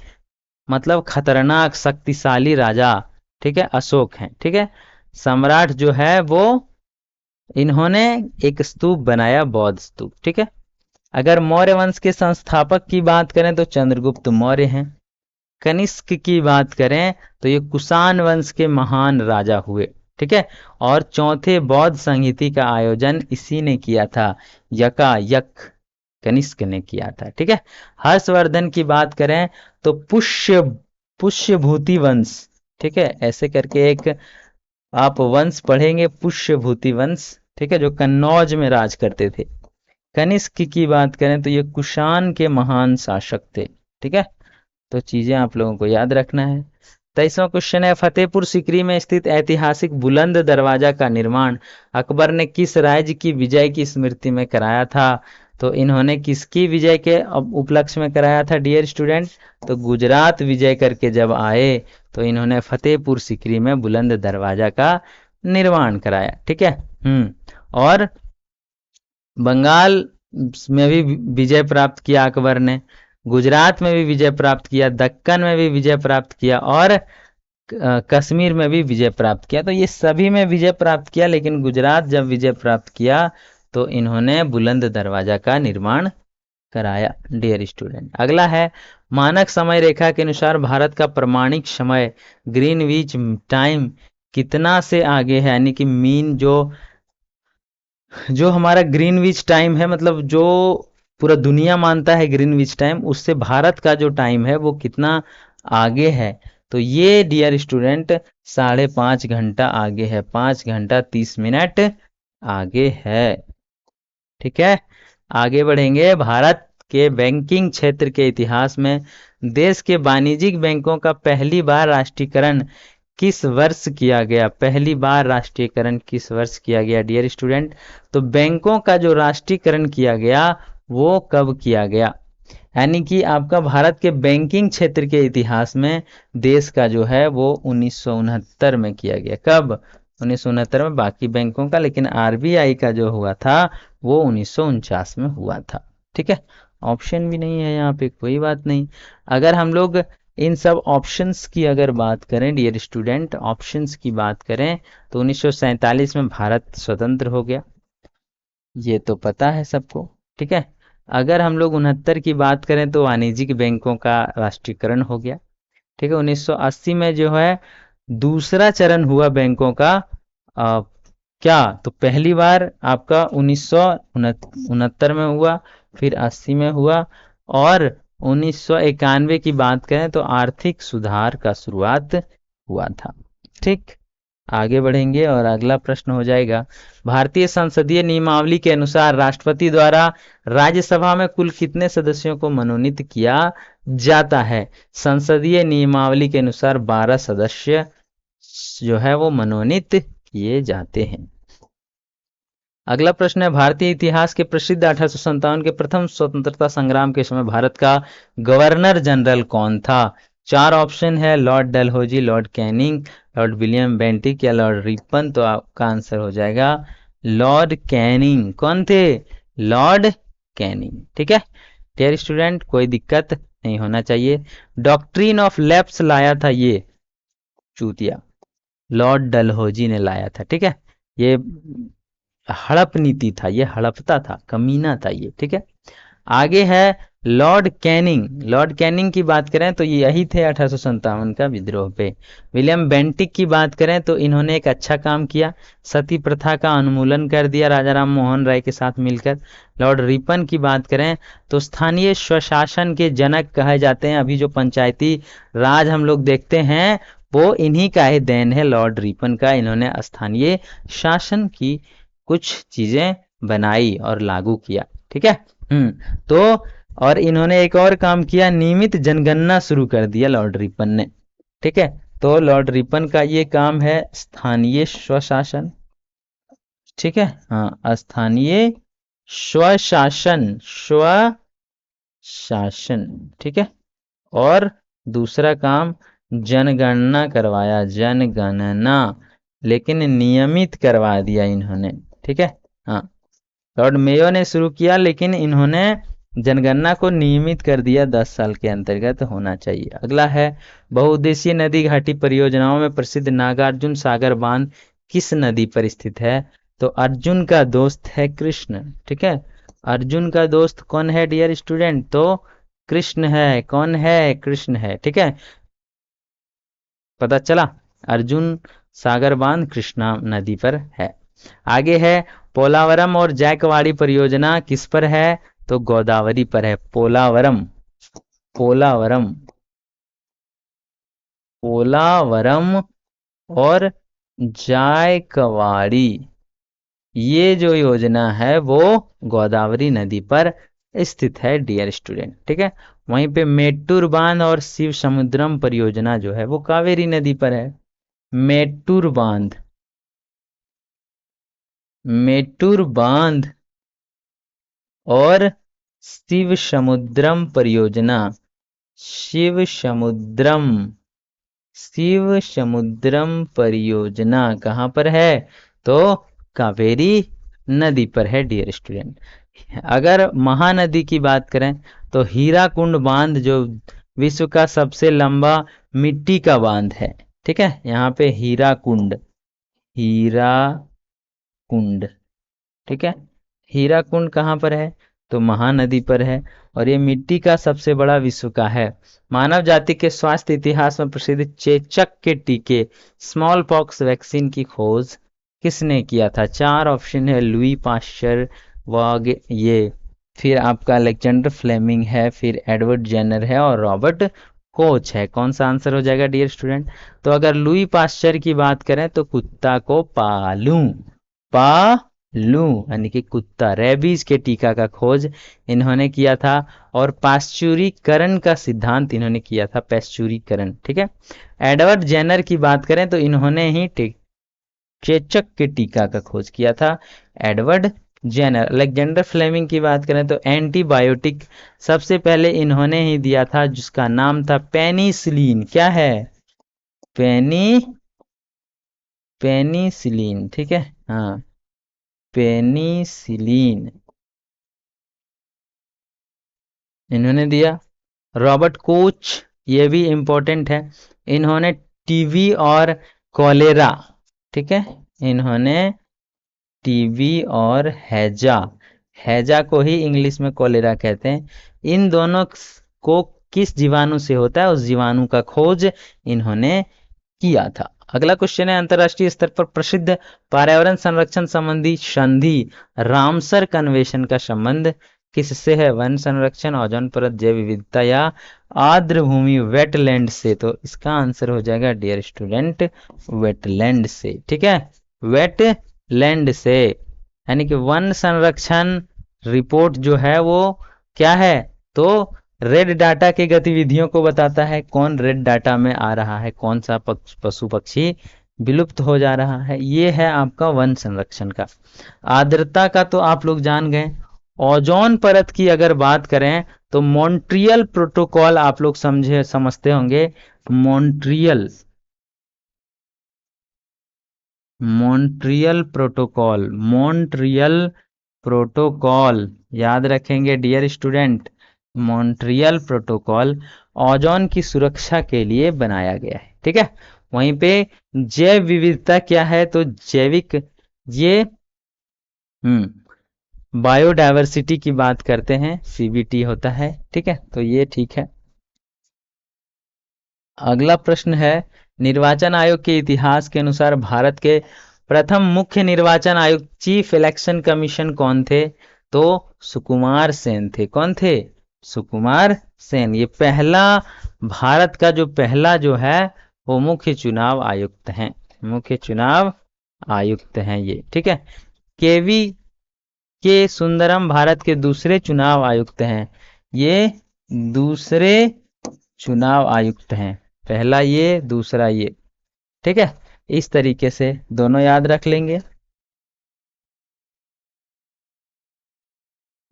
मतलब खतरनाक शक्तिशाली राजा, ठीक है, अशोक हैं। ठीक है, सम्राट जो है वो, इन्होंने एक स्तूप बनाया, बौद्ध स्तूप। ठीक है, अगर मौर्य वंश के संस्थापक की बात करें तो चंद्रगुप्त मौर्य हैं। कनिष्क की बात करें तो ये कुषाण वंश के महान राजा हुए। ठीक है, और चौथे बौद्ध संहिता का आयोजन इसी ने किया था, यक कनिष्क ने किया था। ठीक है, हर्षवर्धन की बात करें तो पुष्यभूति वंश, ठीक है, ऐसे करके एक आप वंश पढ़ेंगे, पुष्यभूति वंश, ठीक है, जो कन्नौज में राज करते थे। कनिष्क की बात करें तो ये कुषाण के महान शासक थे। ठीक है, तो चीजें आप लोगों को याद रखना है। 23वां क्वेश्चन है, फतेहपुर सीकरी में स्थित ऐतिहासिक बुलंद दरवाजा का निर्माण अकबर ने किस राज्य की विजय की स्मृति में कराया था? तो इन्होंने किसकी विजय के उपलक्ष्य में कराया था डियर स्टूडेंट? तो गुजरात विजय करके जब आए तो इन्होंने फतेहपुर सीकरी में बुलंद दरवाजा का निर्माण कराया। ठीक है, और बंगाल में भी विजय प्राप्त किया अकबर ने, गुजरात में भी विजय प्राप्त किया, दक्कन में भी विजय प्राप्त किया, और कश्मीर में भी विजय प्राप्त किया। तो ये सभी में विजय प्राप्त किया, लेकिन गुजरात जब विजय प्राप्त किया तो इन्होंने बुलंद दरवाजा का निर्माण कराया डियर स्टूडेंट। अगला है, मानक समय रेखा के अनुसार भारत का प्रमाणिक समय ग्रीनविच टाइम कितना से आगे है? यानी कि मीन जो हमारा ग्रीनविच टाइम है, मतलब जो पूरा दुनिया मानता है ग्रीनविच टाइम, उससे भारत का जो टाइम है वो कितना आगे है? तो ये डियर स्टूडेंट 5.5 घंटा आगे है, 5 घंटा 30 मिनट आगे है। ठीक है, आगे बढ़ेंगे। भारत के बैंकिंग क्षेत्र के इतिहास में देश के वाणिज्यिक बैंकों का पहली बार राष्ट्रीयकरण किस वर्ष किया गया? पहली बार राष्ट्रीयकरण किस वर्ष किया गया डियर स्टूडेंट? तो बैंकों का जो राष्ट्रीयकरण किया गया वो कब किया गया? यानी कि आपका भारत के बैंकिंग क्षेत्र के इतिहास में देश का जो है वो 1969 में किया गया। कब? 1969 में। बाकी बैंकों का, लेकिन आरबीआई का जो हुआ था वो 1949 में हुआ था। ठीक है, ऑप्शन भी नहीं है यहाँ पे, कोई बात नहीं। अगर हम लोग इन सब ऑप्शंस की अगर बात करें डियर स्टूडेंट, ऑप्शंस की बात करें तो 1947 में भारत स्वतंत्र हो गया, ये तो पता है सबको। ठीक है, अगर हम लोग 69 की बात करें तो वाणिज्यिक बैंकों का राष्ट्रीयकरण हो गया। ठीक है, 1980 में जो है दूसरा चरण हुआ बैंकों का। क्या? तो पहली बार आपका 1969 में हुआ, फिर 80 में हुआ, और 1991 की बात करें तो आर्थिक सुधार का शुरुआत हुआ था। ठीक, आगे बढ़ेंगे और अगला प्रश्न हो जाएगा, भारतीय संसदीय नियमावली के अनुसार राष्ट्रपति द्वारा राज्यसभा में कुल कितने सदस्यों को मनोनीत किया जाता है? संसदीय नियमावली के अनुसार 12 सदस्य जो है वो मनोनीत किए जाते हैं। अगला प्रश्न है, भारतीय इतिहास के प्रसिद्ध 1857 के प्रथम स्वतंत्रता संग्राम के समय भारत का गवर्नर जनरल कौन था? 4 ऑप्शन है, Lord Dalhousie, Lord Canning, Lord William Bentinck या लॉर्ड रिपन। तो आपका आंसर हो जाएगा लॉर्ड कैनिंग। कौन थे? Lord Canning. ठीक है डियर स्टूडेंट, कोई दिक्कत नहीं होना चाहिए। डॉक्ट्रिन ऑफ लैप्स लाया था ये चूतिया, लॉर्ड डलहौजी ने लाया था। ठीक है, ये हड़प नीति था, ये हड़पता था, कमीना था ये। ठीक है, आगे है लॉर्ड कैनिंग। लॉर्ड कैनिंग की बात करें तो ये यही थे 1857 का विद्रोह पे। विलियम बेंटिक की बात करें तो इन्होंने एक अच्छा काम किया, सती प्रथा का उन्मूलन कर दिया राजा राम मोहन राय के साथ मिलकर। लॉर्ड रिपन की बात करें तो स्थानीय स्वशासन के जनक कहे जाते हैं। अभी जो पंचायती राज हम लोग देखते हैं वो इन्हीं का ही देन है, लॉर्ड रिपन का। इन्होंने स्थानीय शासन की कुछ चीजें बनाई और लागू किया। ठीक है, तो और इन्होंने एक और काम किया, नियमित जनगणना शुरू कर दिया लॉर्ड रिपन ने। ठीक है, तो लॉर्ड रिपन का ये काम है स्थानीय स्वशासन, ठीक है। हाँ, स्थानीय स्वशासन, स्वशासन, ठीक है। और दूसरा काम जनगणना करवाया, जनगणना, लेकिन नियमित करवा दिया इन्होंने, ठीक है। हाँ, लॉर्ड मेयो ने शुरू किया लेकिन इन्होंने जनगणना को नियमित कर दिया, 10 साल के अंतर्गत होना चाहिए। अगला है बहुउद्देशीय नदी घाटी परियोजनाओं में प्रसिद्ध नागार्जुन सागर बांध किस नदी पर स्थित है? तो अर्जुन का दोस्त है कृष्ण, ठीक है। अर्जुन का दोस्त कौन है डियर स्टूडेंट? तो कृष्ण है। कौन है? कृष्ण है, ठीक है। पता चला, अर्जुन सागर बांध कृष्णा नदी पर है। आगे है पोलावरम और जैकवाड़ी परियोजना किस पर है? तो गोदावरी पर है। पोलावरम, पोलावरम, पोलावरम और जायकवाड़ी, ये जो योजना है वो गोदावरी नदी पर स्थित है डियर स्टूडेंट, ठीक है। वहीं पे मेट्टूर बांध और शिव समुद्रम परियोजना जो है वो कावेरी नदी पर है। मेट्टूर बांध, मेट्टूर बांध और शिव समुद्रम परियोजना, शिव समुद्रम, शिव समुद्रम परियोजना कहाँ पर है? तो कावेरी नदी पर है डियर स्टूडेंट। अगर महानदी की बात करें तो हीराकुंड बांध जो विश्व का सबसे लंबा मिट्टी का बांध है, ठीक है। यहाँ पे हीराकुंड, हीराकुंड, ठीक है। हीराकुंड कहाँ पर है? तो महानदी पर है। और ये मिट्टी का सबसे बड़ा विश्व का है। मानव जाति के स्वास्थ्य इतिहास में प्रसिद्ध चेचक के टीके, स्मॉल पॉक्स वैक्सीन की खोज किसने किया था? 4 ऑप्शन है, लुई पाश्चर, वाग, ये फिर आपका अलेक्जेंडर फ्लेमिंग है, फिर एडवर्ड जेनर है और रॉबर्ट कोच है। कौन सा आंसर हो जाएगा डियर स्टूडेंट? तो अगर लुई पाश्चर की बात करें तो कुत्ता को पालूं, पालूं यानी कि कुत्ता, रेबीज के टीका का खोज इन्होंने किया था। और पाश्चुरीकरण का सिद्धांत इन्होंने किया था, पाश्चुरीकरण, ठीक है। एडवर्ड जेनर की बात करें तो इन्होंने ही चेचक के टीका का खोज किया था, एडवर्ड जेनर। अलेक्जेंडर फ्लेमिंग की बात करें तो एंटीबायोटिक सबसे पहले इन्होंने ही दिया था जिसका नाम था पेनिसिलिन। क्या है? पेनिसिलिन, ठीक है। हाँ, पेनिसिलिन इन्होंने दिया। रॉबर्ट कोच, ये भी इंपॉर्टेंट है, इन्होंने टीबी और कॉलेरा, ठीक है, इन्होंने टीबी और हैजा, हैजा को ही इंग्लिश में कॉलेरा कहते हैं, इन दोनों को किस जीवाणु से होता है, उस जीवाणु का खोज इन्होंने किया था। अगला क्वेश्चन है अंतरराष्ट्रीय स्तर पर प्रसिद्ध पर्यावरण संरक्षण संबंधी संधि रामसर कन्वेंशन का संबंध किससे है? वन संरक्षण, ओजोन परत, जैव विविधता या आर्द्र भूमि वेटलैंड से? तो इसका आंसर हो जाएगा डियर स्टूडेंट वेटलैंड से, ठीक है। वेटलैंड से, यानी कि वन संरक्षण रिपोर्ट जो है वो क्या है? तो रेड डाटा की गतिविधियों को बताता है, कौन रेड डाटा में आ रहा है, कौन सा पशु पक्षी विलुप्त हो जा रहा है, ये है आपका वन संरक्षण का। आर्द्रता का तो आप लोग जान गए। ओजोन परत की अगर बात करें तो मॉन्ट्रियल प्रोटोकॉल आप लोग समझते होंगे। Montreal, Montreal protocol, Montreal protocol याद रखेंगे dear student. Montreal protocol ozone की सुरक्षा के लिए बनाया गया है, ठीक है। वहीं पे जैव विविधता क्या है? तो जैविक, ये बायोडायवर्सिटी की बात करते हैं, सीबीटी होता है, ठीक है। तो ये ठीक है। अगला प्रश्न है निर्वाचन आयोग के इतिहास के अनुसार भारत के प्रथम मुख्य निर्वाचन आयुक्त, चीफ इलेक्शन कमीशन कौन थे? तो सुकुमार सेन थे। कौन थे? सुकुमार सेन। ये पहला, भारत का जो पहला जो है वो मुख्य चुनाव आयुक्त हैं, मुख्य चुनाव आयुक्त हैं ये, ठीक है। केवी के सुंदरम भारत के दूसरे चुनाव आयुक्त हैं, ये दूसरे चुनाव आयुक्त हैं। पहला ये, दूसरा ये। ठीक है, इस तरीके से दोनों याद रख लेंगे।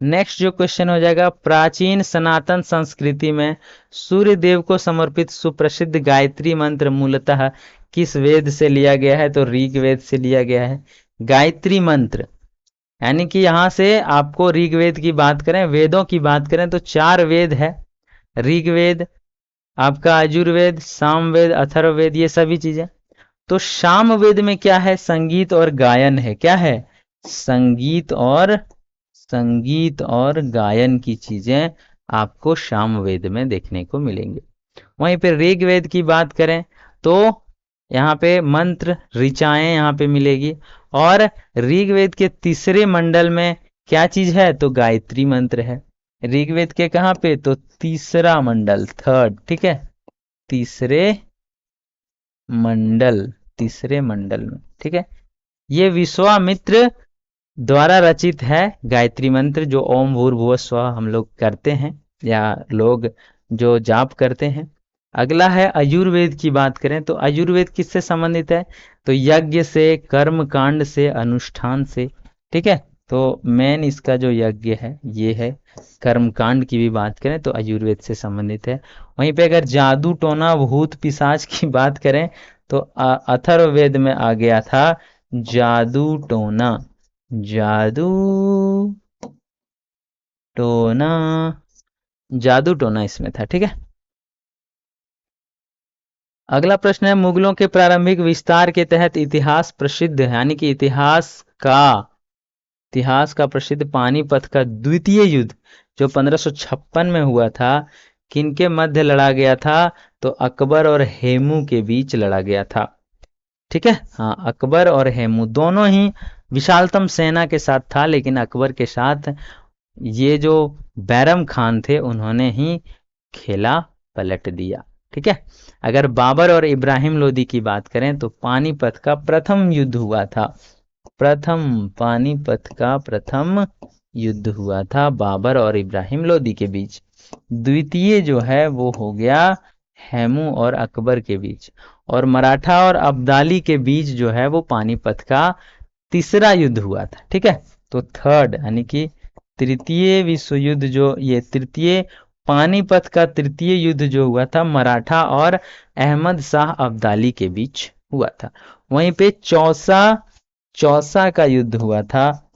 नेक्स्ट जो क्वेश्चन हो जाएगा, प्राचीन सनातन संस्कृति में सूर्य देव को समर्पित सुप्रसिद्ध गायत्री मंत्र मूलतः किस वेद से लिया गया है? तो ऋग्वेद से लिया गया है। गायत्री मंत्र यानी कि यहां से आपको ऋग्वेद की बात करें, वेदों की बात करें तो 4 वेद है। ऋग्वेद, आपका यजुर्वेद, सामवेद, अथर्ववेद, ये सभी चीजें। तो सामवेद में क्या है? संगीत और गायन है। क्या है? संगीत और गायन की चीजें आपको सामवेद में देखने को मिलेंगे। वहीं पे ऋग्वेद की बात करें तो यहाँ पे मंत्र, ऋचाएं यहाँ पे मिलेगी। और ऋग्वेद के तीसरे मंडल में क्या चीज है? तो गायत्री मंत्र है। ऋग्वेद के कहाँ पे? तो तीसरा मंडल, थर्ड। ठीक है, तीसरे मंडल में। ठीक है, ये विश्वामित्र द्वारा रचित है गायत्री मंत्र, जो ओम भूर्भुवः स्वः हम लोग करते हैं या लोग जो जाप करते हैं। अगला है आयुर्वेद की बात करें तो आयुर्वेद किससे संबंधित है? तो यज्ञ से, कर्म कांड से, अनुष्ठान से। ठीक है, तो मेन इसका जो यज्ञ है ये है। कर्म कांड की भी बात करें तो आयुर्वेद से संबंधित है। वहीं पे अगर जादू टोना भूत पिशाच की बात करें तो अथर्ववेद में आ गया था जादू टोना। जादू टोना, जादू टोना इसमें था। ठीक है, अगला प्रश्न है, मुगलों के प्रारंभिक विस्तार के तहत इतिहास प्रसिद्ध है, यानी कि इतिहास का प्रसिद्ध पानीपत का द्वितीय युद्ध जो 1556 में हुआ था, किनके मध्य लड़ा गया था? तो अकबर और हेमू के बीच लड़ा गया था। ठीक है, हाँ, अकबर और हेमू दोनों ही विशालतम सेना के साथ था, लेकिन अकबर के साथ ये जो बैरम खान थे उन्होंने ही खेला पलट दिया। ठीक है, अगर बाबर और इब्राहिम लोदी की बात करें तो पानीपत का प्रथम युद्ध हुआ था। पानीपत का प्रथम युद्ध हुआ था बाबर और इब्राहिम लोदी के बीच। द्वितीय जो है वो हो गया हेमू और अकबर के बीच। और मराठा और अब्दाली के बीच जो है वो पानीपत का तीसरा युद्ध हुआ था। ठीक है, तो थर्ड यानी कि तृतीय विश्व युद्ध, जो ये तृतीय पानीपत का तृतीय युद्ध जो हुआ था मराठा और अहमद शाह अब्दाली के बीच हुआ था। वहीं पे चौसा का युद्ध हुआ था।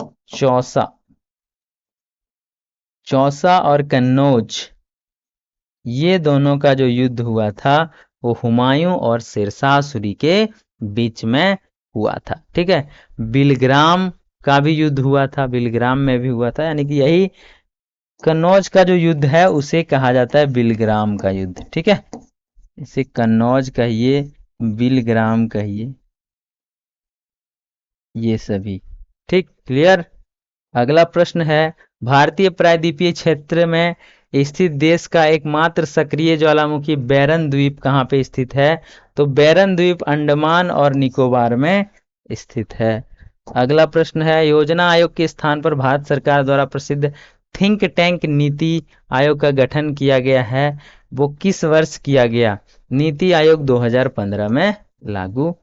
चौसा और कन्नौज, ये दोनों का जो युद्ध हुआ था वो हुमायूं और शेरशाह सूरी के बीच में हुआ था। ठीक है, बिलग्राम का भी युद्ध हुआ था, बिलग्राम में भी हुआ था, यानी कि यही कन्नौज का जो युद्ध है उसे कहा जाता है बिलग्राम का युद्ध। ठीक है, इसे कन्नौज कहिए, बिलग्राम कहिए, ये सभी। ठीक, क्लियर। अगला प्रश्न है, भारतीय प्रायद्वीपीय क्षेत्र में स्थित देश का एकमात्र सक्रिय ज्वालामुखी बैरन द्वीप कहाँ पे स्थित है? तो बैरन द्वीप अंडमान और निकोबार में स्थित है। अगला प्रश्न है, योजना आयोग के स्थान पर भारत सरकार द्वारा प्रसिद्ध थिंक टैंक नीति आयोग का गठन किया गया है, वो किस वर्ष किया गया? नीति आयोग 2015 में लागू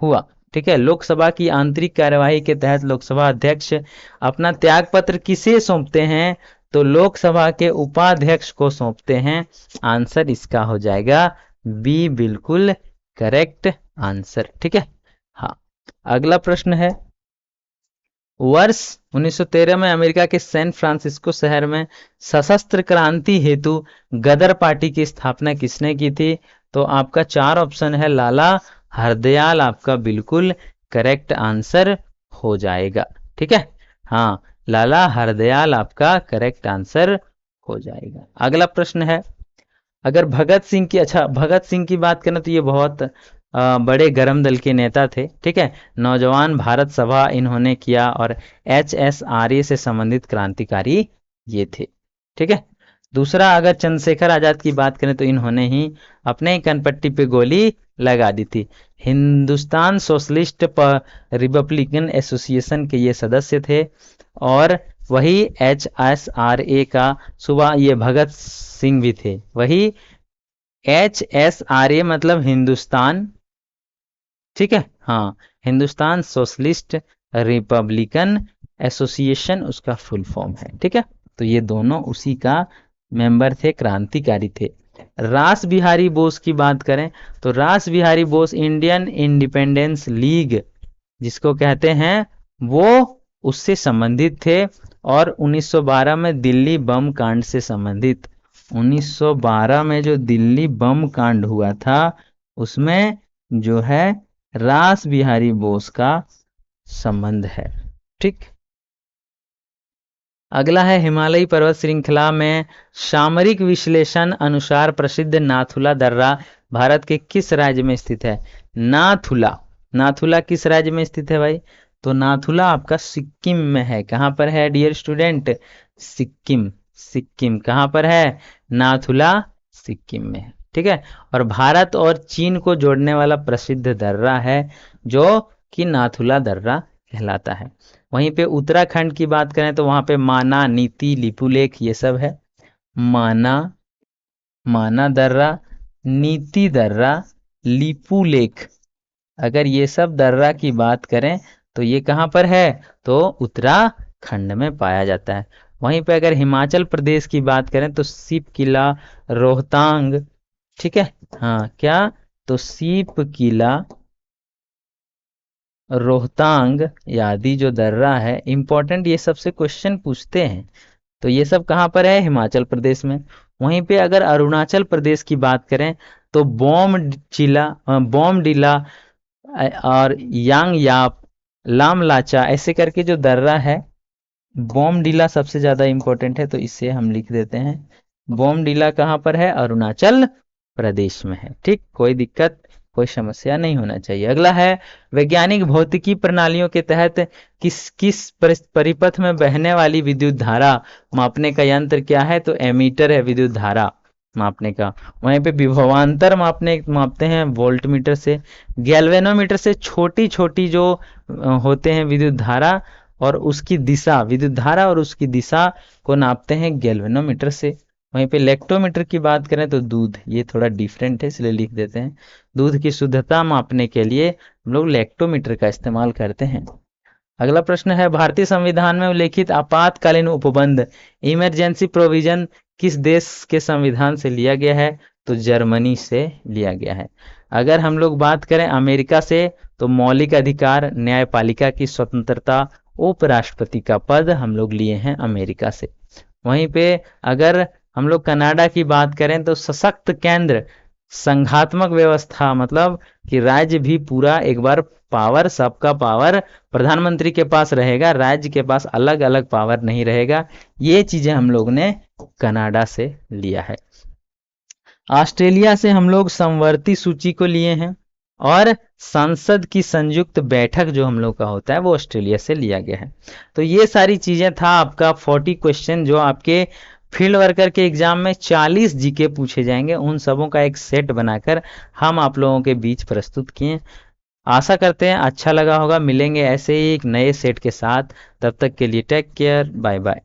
हुआ। ठीक है, लोकसभा की आंतरिक कार्यवाही के तहत लोकसभा अध्यक्ष अपना त्यागपत्र किसे सौंपते हैं? तो लोकसभा के उपाध्यक्ष को सौंपते हैं। आंसर इसका हो जाएगा बी, बिल्कुल करेक्ट आंसर। ठीक है, हाँ, अगला प्रश्न है, वर्ष 1913 में अमेरिका के सैन फ्रांसिस्को शहर में सशस्त्र क्रांति हेतु गदर पार्टी की स्थापना किसने की थी? तो आपका 4 ऑप्शन है, लाला हरदयाल आपका बिल्कुल करेक्ट आंसर हो जाएगा। ठीक है, हाँ, लाला हरदयाल आपका करेक्ट आंसर हो जाएगा। अगला प्रश्न है, अगर भगत सिंह की बात करें तो ये बहुत बड़े गरम दल के नेता थे। ठीक है, नौजवान भारत सभा इन्होंने किया और HSRA से संबंधित क्रांतिकारी ये थे। ठीक है, दूसरा, अगर चंद्रशेखर आजाद की बात करें तो इन्होंने ही अपने कनपट्टी पे गोली लगा दी थी। हिंदुस्तान सोशलिस्ट रिपब्लिकन एसोसिएशन के ये सदस्य थे। और वही HSRA का सुबह ये भगत सिंह भी थे, वही HSRA मतलब हिंदुस्तान, ठीक है, हाँ, हिंदुस्तान सोशलिस्ट रिपब्लिकन एसोसिएशन उसका फुल फॉर्म है, ठीक है। तो ये दोनों उसी का मेंबर थे, क्रांतिकारी थे। रास बिहारी बोस की बात करें तो रास Bihari Bose Indian independence league जिसको कहते हैं, वो उससे संबंधित थे। और 1912 में दिल्ली बम कांड से संबंधित, 1912 में जो दिल्ली बम कांड हुआ था उसमें जो है रास बिहारी बोस का संबंध है, ठीक। अगला है हिमालयी पर्वत श्रृंखला में सामरिक विश्लेषण अनुसार प्रसिद्ध नाथुला दर्रा भारत के किस राज्य में स्थित है? नाथुला, नाथुला किस राज्य में स्थित है भाई? तो नाथुला आपका सिक्किम में है। कहाँ पर है डियर स्टूडेंट? सिक्किम, सिक्किम कहाँ पर है? नाथुला सिक्किम में है, ठीक है। और भारत और चीन को जोड़ने वाला प्रसिद्ध दर्रा है जो कि नाथुला दर्रा कहलाता है। वहीं पे उत्तराखंड की बात करें तो वहां पे माना, नीति, लिपुलेख ये सब है। माना, माना दर्रा, नीति दर्रा, लिपुलेख, अगर ये सब दर्रा की बात करें तो ये कहाँ पर है? तो उत्तराखंड में पाया जाता है। वहीं पे अगर हिमाचल प्रदेश की बात करें तो सीप किला, रोहतांग, ठीक है, हाँ क्या? तो सीप किला, रोहतांग आदि जो दर्रा है, इंपॉर्टेंट, ये सबसे क्वेश्चन पूछते हैं। तो ये सब कहाँ पर है? हिमाचल प्रदेश में। वहीं पे अगर अरुणाचल प्रदेश की बात करें तो बॉमडिला और यांग याप, लामलाचा ऐसे करके जो दर्रा है, बॉमडिला सबसे ज्यादा इंपॉर्टेंट है तो इसे हम लिख देते हैं। बॉमडिला कहाँ पर है? अरुणाचल प्रदेश में है, ठीक। कोई दिक्कत, कोई समस्या नहीं होना चाहिए। अगला है वैज्ञानिक भौतिकी प्रणालियों के तहत किस किस परिपथ में बहने वाली विद्युत धारा मापने का यंत्र क्या है? तो एमीटर है विद्युत धारा मापने का। वहीं पे विभवांतर मापते हैं वोल्ट मीटर से। गैल्वेनोमीटर से छोटी छोटी जो होते हैं विद्युत धारा और उसकी दिशा, विद्युत धारा और उसकी दिशा को नापते हैं गैल्वेनोमीटर से। वहीं पे लेक्टोमीटर की बात करें तो दूध, ये थोड़ा डिफरेंट है इसलिए लिख देते हैं। दूध की शुद्धता मापने के लिए हम लोग लेक्टोमीटर का इस्तेमाल करते हैं। अगला प्रश्न है भारतीय संविधान में उल्लेखित आपातकालीन उपबंध, इमरजेंसी प्रोविजन किस देश के संविधान से लिया गया है? तो जर्मनी से लिया गया है। अगर हम लोग बात करें अमेरिका से तो मौलिक अधिकार, न्यायपालिका की स्वतंत्रता, उपराष्ट्रपति का पद हम लोग लिए हैं अमेरिका से। वहीं पे अगर हम लोग कनाडा की बात करें तो सशक्त केंद्र, संघात्मक व्यवस्था, मतलब कि राज्य भी पूरा एक बार पावर, सबका पावर प्रधानमंत्री के पास रहेगा, राज्य के पास अलग अलग पावर नहीं रहेगा। ये चीजें हम लोग ने कनाडा से लिया है। ऑस्ट्रेलिया से हम लोग समवर्ती सूची को लिए हैं और संसद की संयुक्त बैठक जो हम लोग का होता है वो ऑस्ट्रेलिया से लिया गया है। तो ये सारी चीजें था आपका 40 क्वेश्चन जो आपके फील्ड वर्कर के एग्जाम में 40 जीके पूछे जाएंगे, उन सबों का एक सेट बनाकर हम आप लोगों के बीच प्रस्तुत किए। आशा करते हैं अच्छा लगा होगा। मिलेंगे ऐसे ही एक नए सेट के साथ, तब तक के लिए टेक केयर, बाय बाय।